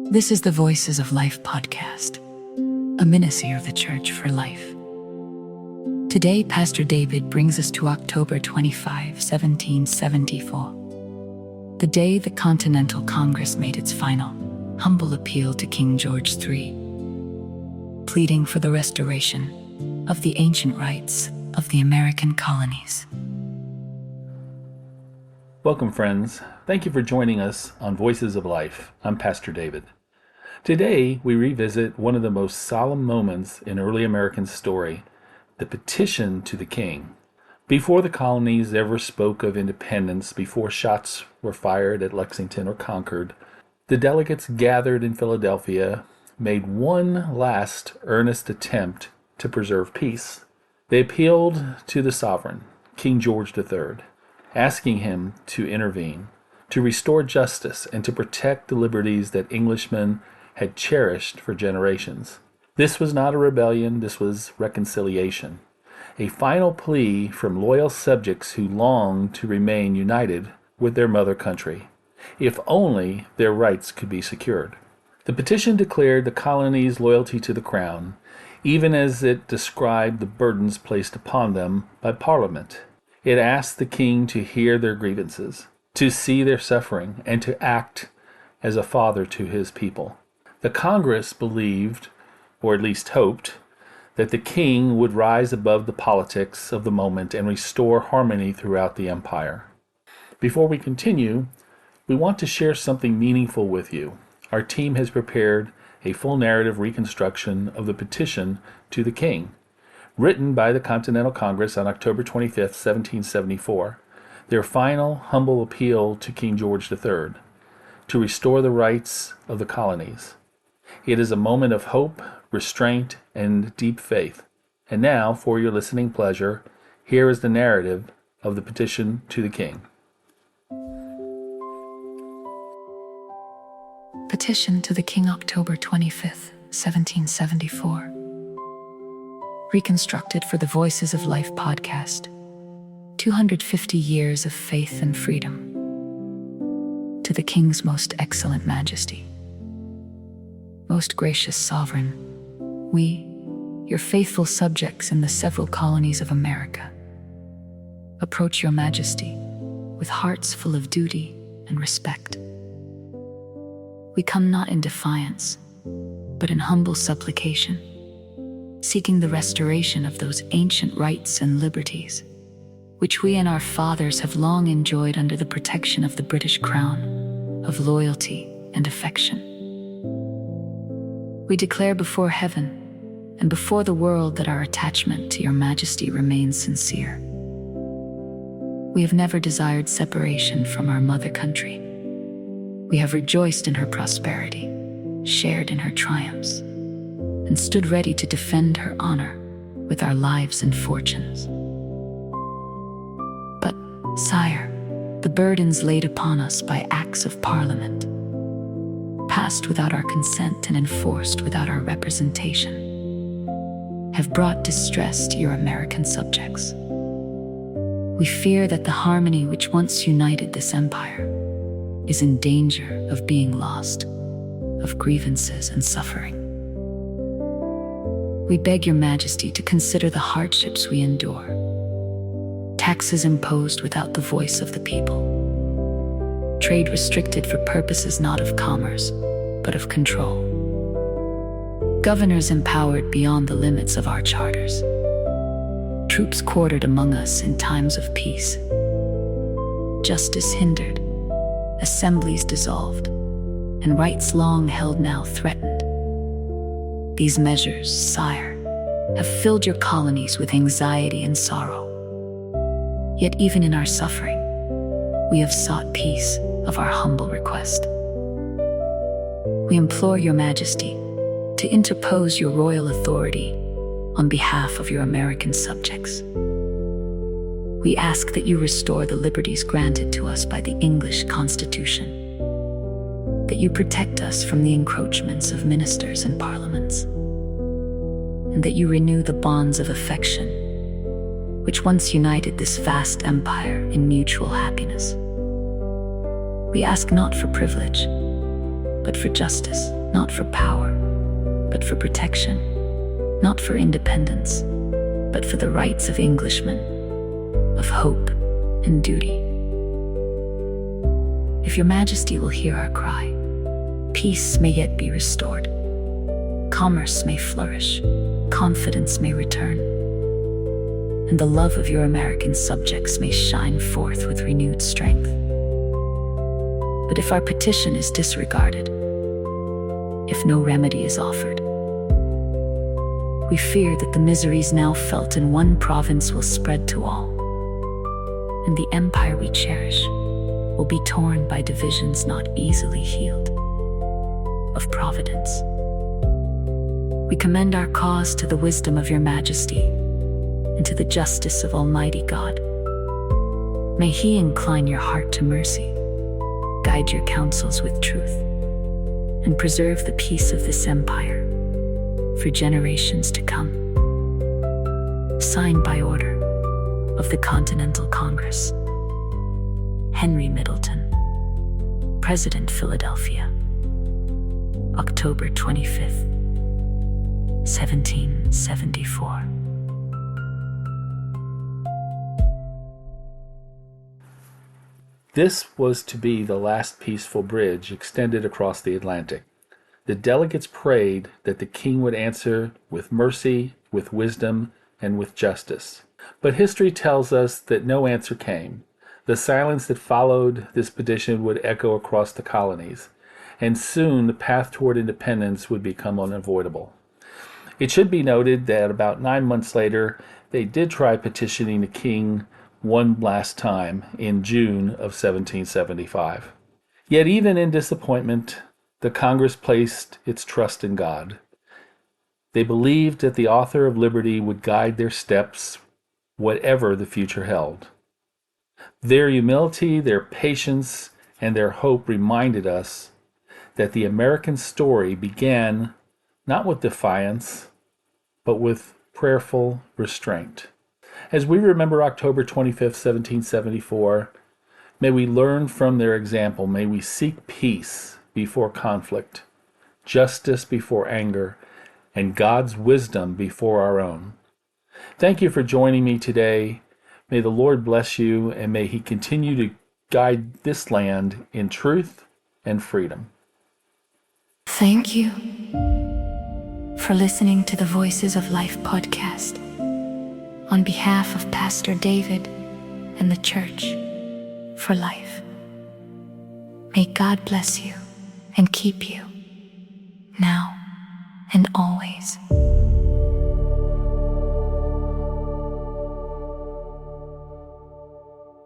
This is the Voices of Life podcast, a ministry of the Church for Life. Today, Pastor David brings us to October 25, 1774, the day the Continental Congress made its final, humble appeal to King George III, pleading for the restoration of the ancient rights of the American colonies. Welcome, friends. Thank you for joining us on Voices of Life. I'm Pastor David. Today, we revisit one of the most solemn moments in early American story, the Petition to the King. Before the colonies ever spoke of independence, before shots were fired at Lexington or Concord, the delegates gathered in Philadelphia made one last earnest attempt to preserve peace. They appealed to the sovereign, King George III, asking him to intervene, to restore justice, and to protect the liberties that Englishmen had cherished for generations. This was not a rebellion, this was reconciliation. A final plea from loyal subjects who longed to remain united with their mother country, if only their rights could be secured. The petition declared the colonies' loyalty to the Crown, even as it described the burdens placed upon them by Parliament. It asked the king to hear their grievances, to see their suffering, and to act as a father to his people. The Congress believed, or at least hoped, that the king would rise above the politics of the moment and restore harmony throughout the empire. Before we continue, we want to share something meaningful with you. Our team has prepared a full narrative reconstruction of the petition to the king, written by the Continental Congress on October 25, 1774, their final humble appeal to King George III to restore the rights of the colonies. It is a moment of hope, restraint, and deep faith. And now, for your listening pleasure, here is the narrative of the petition to the king. Petition to the King, October 25th, 1774. Reconstructed for the Voices of Life podcast. 250 years of faith and freedom. To the King's most excellent majesty. Most gracious sovereign, we, your faithful subjects in the several colonies of America, approach your majesty with hearts full of duty and respect. We come not in defiance, but in humble supplication, seeking the restoration of those ancient rights and liberties, which we and our fathers have long enjoyed under the protection of the British Crown, of loyalty and affection. We declare before heaven and before the world that our attachment to your majesty remains sincere. We have never desired separation from our mother country. We have rejoiced in her prosperity, shared in her triumphs, and stood ready to defend her honor with our lives and fortunes. But, sire, the burdens laid upon us by acts of Parliament, passed without our consent and enforced without our representation, have brought distress to your American subjects. We fear that the harmony which once united this empire is in danger of being lost, of grievances and suffering. We beg your majesty to consider the hardships we endure, taxes imposed without the voice of the people, trade restricted for purposes not of commerce, but of control, governors empowered beyond the limits of our charters, troops quartered among us in times of peace, justice hindered, assemblies dissolved, and rights long held now threatened. These measures, sire, have filled your colonies with anxiety and sorrow. Yet even in our suffering, we have sought peace of our humble request. We implore your majesty to interpose your royal authority on behalf of your American subjects. We ask that you restore the liberties granted to us by the English Constitution, that you protect us from the encroachments of ministers and parliaments, and that you renew the bonds of affection which once united this vast empire in mutual happiness. We ask not for privilege, but for justice, not for power, but for protection, not for independence, but for the rights of Englishmen, of hope and duty. If your majesty will hear our cry, peace may yet be restored, commerce may flourish, confidence may return, and the love of your American subjects may shine forth with renewed strength. But if our petition is disregarded, if no remedy is offered, we fear that the miseries now felt in one province will spread to all, and the empire we cherish will be torn by divisions not easily healed. Of Providence, we commend our cause to the wisdom of your majesty and to the justice of Almighty God. May He incline your heart to mercy, guide your counsels with truth, and preserve the peace of this empire for generations to come. Signed by order of the Continental Congress. Henry Middleton, President, Philadelphia, October 25th, 1774. This was to be the last peaceful bridge extended across the Atlantic. The delegates prayed that the king would answer with mercy, with wisdom, and with justice. But history tells us that no answer came. The silence that followed this petition would echo across the colonies, and soon the path toward independence would become unavoidable. It should be noted that about 9 months later, they did try petitioning the king one last time in June of 1775. Yet even in disappointment, the Congress placed its trust in God. They believed that the author of liberty would guide their steps, whatever the future held. Their humility, their patience, and their hope reminded us that the American story began not with defiance, but with prayerful restraint. As we remember October 25th, 1774, may we learn from their example. May we seek peace before conflict, justice before anger, and God's wisdom before our own. Thank you for joining me today. May the Lord bless you, and may He continue to guide this land in truth and freedom. Thank you for listening to the Voices of Life podcast. On behalf of Pastor David and the Church for Life, may God bless you and keep you, now and always.